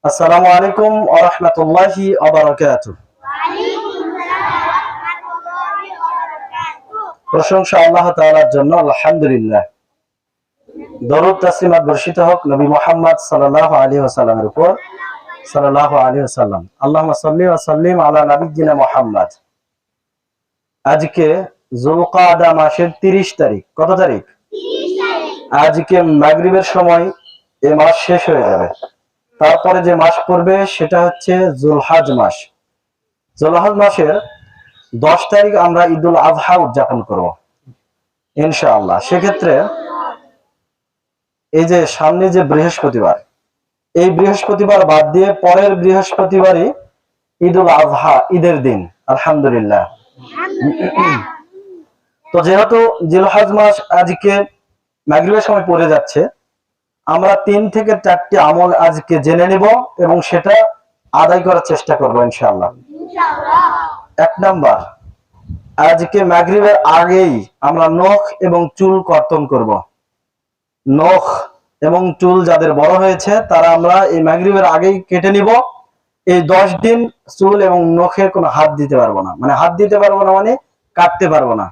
আসসালামু আলাইকুম ওয়া রাহমাতুল্লাহি ওয়া বারাকাতুহু। প্রশংসা আল্লাহ তাআলার জন্য, আলহামদুলিল্লাহ। দরুদ তাসলিমাত বর্ষিত হোক নবী মুহাম্মদ সাল্লাল্লাহু আলাইহি ওয়াসাল্লামের উপর, সাল্লাল্লাহু আলাইহি ওয়াসাল্লাম। আল্লাহুম্মা সাল্লি ওয়া সাল্লিম আলা নাবিয়্যিনা মুহাম্মদ। আজকে যুলকাদা মাসের 30 তারিখ। কত তারিখ? 30 তারিখ। আজকে মাগরিবের সময় এই মাস শেষ হয়ে যাবে। তারপরে যে মাস পড়বে সেটা হচ্ছে যুলহজ মাস। যুলহজ মাসের 10 তারিখ আমরা ঈদুল আযহা উদযাপন করব ইনশাআল্লাহ। সেক্ষেত্রে এই যে সামনে যে বৃহস্পতিবার, এই বৃহস্পতিবার বাদ দিয়ে পরের বৃহস্পতিবারই ঈদুল আযহা, ঈদের দিন। আলহামদুলিল্লাহ। তো যেহেতু যুলহজ মাস আজকে মাগরিবের সময় পড়ে যাচ্ছে, আমরা 3 থেকে 4টি আমল আজকে জেনে নেব এবং সেটা আদায় করার চেষ্টা করব ইনশাআল্লাহ। 1 নাম্বার, আজকে মাগরিবের আগেই আমরা নখ এবং চুল কর্তন করব। নখ এবং চুল যাদের বড় হয়েছে তারা আমরা এই মাগরিবের আগেই কেটে নিব। এই 10 দিন চুল এবং নখে কোনো হাত দিতে পারবো না, হাত দিতে পারবো না মানে কাটতে পারবো না।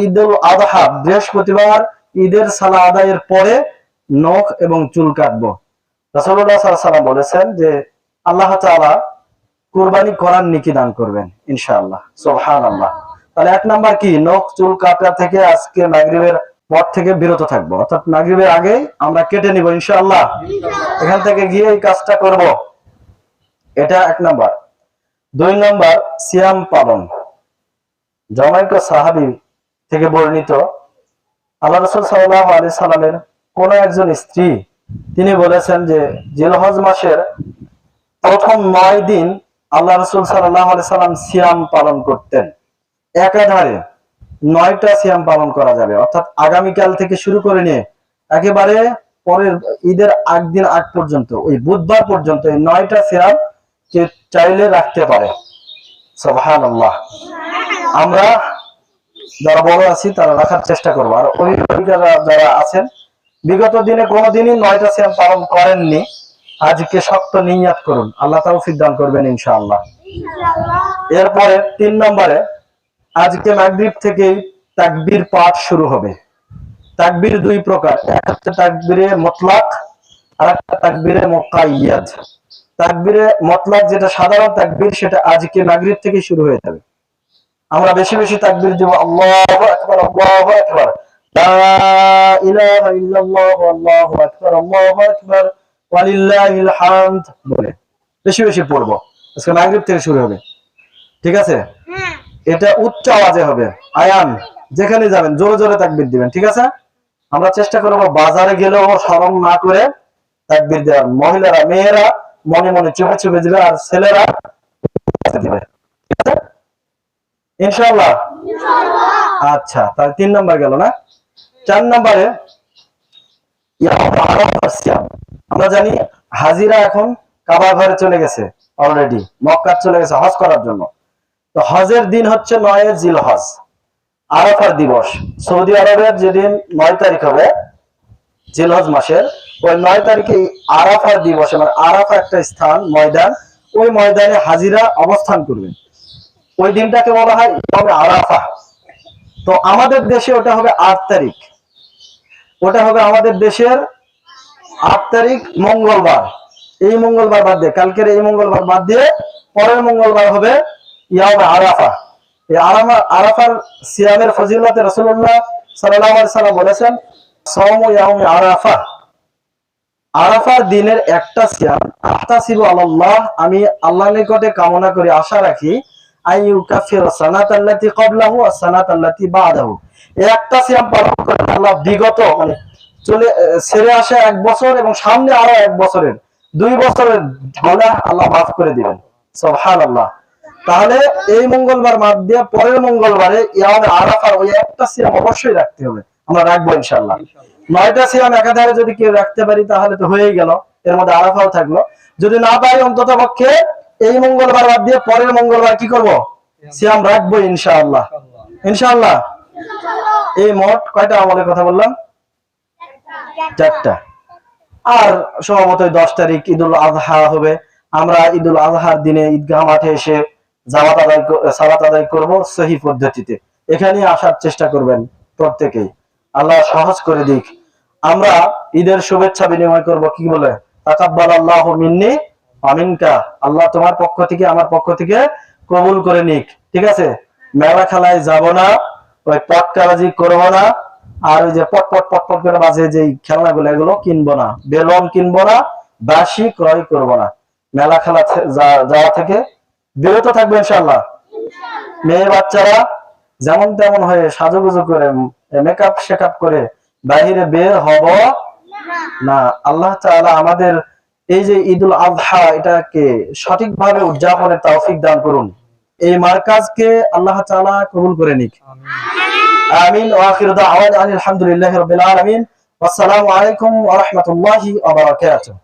ঈদুল আযহা বৃহস্পতিবার ঈদের সালাত আদায়ের পরে নখ এবং চুল কাটবো। রাসূলুল্লাহ সাল্লাল্লাহু আলাইহি ওয়াসাল্লাম বলেছেন যে আল্লাহ তাআলা কুরবানি করার নেকি দান করবেন ইনশাআল্লাহ। সুবহানাল্লাহ। তাহলে 1 নাম্বার কি? নখ চুল কাটা থেকে আজকে মাগরিবের পর থেকে বিরত থাকবো, অর্থাৎ মাগরিবের আগে আমরা কেটে নিব ইনশাআল্লাহ। এখান থেকে গিয়ে এই কাজটা করব, এটা 1 নাম্বার। 2 নাম্বার, সিয়াম পালন। জমাইকা সাহাবী থেকে বর্ণিত, আল্লাহ রাসূল সাল্লাল্লাহু আলাইহি সাল্লামের কোন একজন স্ত্রী তিনি বলেছেন যে জিলহজ মাসের প্রথম 9 দিন আল্লাহ রাসূল সাল্লাল্লাহু আলাইহি সাল্লাম সিয়াম পালন করতেন। একাধারে 9টা সিয়াম পালন করা যাবে, অর্থাৎ আগামীকাল থেকে শুরু করে নিয়ে একেবারে পরের ঈদের আগ পর্যন্ত, ওই বুধবার পর্যন্ত এই 9টা সিয়াম কে চাইলে রাখতে পারে। সুবহানাল্লাহ। আমরা যারা বড় আছি তারা রাখার চেষ্টা করবো। আর অভিভাবিকারা যারা আছেন বিগত দিনে কোনোদিনই 9টা সিয়াম পালন করেননি, আজকে শক্ত নিয়ত করুন, আল্লাহ তৌফিক দান করবেন ইনশাআল্লাহ। এরপরে 3 নম্বরে, আজকে মাগরিব থেকেই তাকবীর পাঠ শুরু হবে। তাকবীর 2 প্রকার, এক হচ্ছে তাকবীরে মুতলাক আর একটা তাকবীরে মুকাইয়াদ। তাকবীরে মুতলাক যেটা সাধারণ তাকবীর, সেটা আজকে মাগরিব থেকে শুরু হয়ে যাবে। আমরা বেশি বেশি তাকবীর দেব, আল্লাহু আকবার, আল্লাহু আকবার, লা ইলাহা ইল্লাল্লাহ, আল্লাহু আকবার, আল্লাহু আকবার, ওয়ালিল্লাহিল হামদ বলে বেশি বেশি পড়বো। আজকে মাগরিব থেকে শুরু হবে, ঠিক আছে? এটা উচ্চ আওয়াজে হবে। আয়ান যেখানে যাবেন জোরে জোরে তাকবীর দিবেন, ঠিক আছে? আমরা চেষ্টা করব বাজারে গেলেও শরম না করে তাকবীর দেওয়ার। মহিলারা, মেয়েরা মনে মনে চুপে চুপে দিবে, আর ছেলেরা দিবে, ঠিক আছে ইনশাআল্লাহ। আচ্ছা, তাহলে 3 নাম্বার গেল না। 4 নম্বরে, আমরা জানি হাজিরা এখন কাবা ঘরে চলে গেছে, অলরেডি মক্কা চলে গেছে হজ করার জন্য। তো হজের দিন হচ্ছে 9 জিলহজ, আরাফার দিবস। সৌদি আরবের যেদিন 9 তারিখ হবে জিলহজ মাসের, ওই 9 তারিখে আরাফার দিবস, মানে আরাফা একটা স্থান, ময়দান, ওই ময়দানে হাজিরা অবস্থান করবেন। ওই দিনটাকে বলা হয় আরাফা। তো আমাদের দেশে ওটা হবে 8 তারিখ। ওটা হবে আমাদের দেশের 8 তারিখ মঙ্গলবার। এই মঙ্গলবার বাদ দিয়ে, কালকের এই মঙ্গলবার বাদ দিয়ে পরের মঙ্গলবার হবে ইয়াউমে আরাফা। এই আরাফার সিয়ামের ফজিলতে রাসূলুল্লাহ সাল্লাল্লাহু আলাইহি সাল্লাম বলেছেন, সাওমু ইয়াউমে আরাফা, আরাফার দিনের একটা সিয়াম, আহতাসিবু আলাল্লাহ, আমি আল্লাহর নিকটে কামনা করি, আশা রাখি, আইয়ু কাফির সানাতাল্লাতি ক্বাবলাহু ওয়া সানাতাল্লাতি বাদাহু, এই একটা সিয়াম পালন করে আল্লাহ বিগত মানে ছেড়ে আসা 1 বছর এবং সামনে আরো 1 বছরের 2 বছরের গুনাহ আল্লাহ মাফ করে দিবেন। সুবহানাল্লাহ। তাহলে এই মঙ্গলবার বাদ দিয়ে পরের মঙ্গলবারে ইয়াউমে আরাফার ওই একটা সিয়াম অবশ্যই রাখতে হবে, আমরা রাখবো ইনশাআল্লাহ। 9টা সিয়াম একাধারে যদি কেউ রাখতে পারি তাহলে তো হয়েই গেল, এর মধ্যে আরাফাও থাকলো। যদি না পারি অন্তত পক্ষে এই মঙ্গলবার বাদ দিয়ে পরের মঙ্গলবার কি করব? সিয়াম রাখবো ইনশাআল্লাহ। ইনশাআল্লাহ। এই মোট কয়টা আমলের কথা বললাম? 4টা। আর সম্ভবত 10 তারিখ ঈদুল আজহা হবে। আমরা ঈদুল আজহার দিনে ঈদগাহ মাঠে এসে সালাত আদায় করব সহি পদ্ধতিতে। এখানে আসার চেষ্টা করবেন প্রত্যেকেই, আল্লাহ সহজ করে দিক। আমরা ঈদের শুভেচ্ছা বিনিময় করব, কি বলে তাকাব্বালাল্লাহু মিন্নি ওয়া মিনকা, আল্লাহ তোমার পক্ষ থেকে আমার পক্ষ থেকে কবুল করে নিক। ঠিক আছে, মেলা খেলায় যাব না, ওই পটকাবাজি করব না, আর ওই যে পট পট পট পট করে বাজে যে খেলনাগুলো এগুলো কিনবো না, বেলুন কিনবো না, বাঁশি ক্রয় করবো না। মেলা খেলা যাওয়া থেকে বিরত থাকবে ইনশাআল্লাহ। মেয়ে বাচ্চারা যেমন তেমন হয়ে সাজুগুজু করে মেকআপ শেকআপ করে বাহিরে বের হব না। আল্লাহ তাআলা আমাদের এই যে ঈদুল আজহা এটাকে সঠিকভাবে উদযাপনের তৌফিক দান করুন। এই মার্কাজকে আল্লাহ তাআলা কবুল করে নিক। আমিন। ওয়া আখিরু দাওয়ানা আলহামদুলিল্লাহি রাব্বিল আলামিন। ওয়াসসালামু আলাইকুম ওয়া রাহমাতুল্লাহি ওয়া বারাকাতুহু।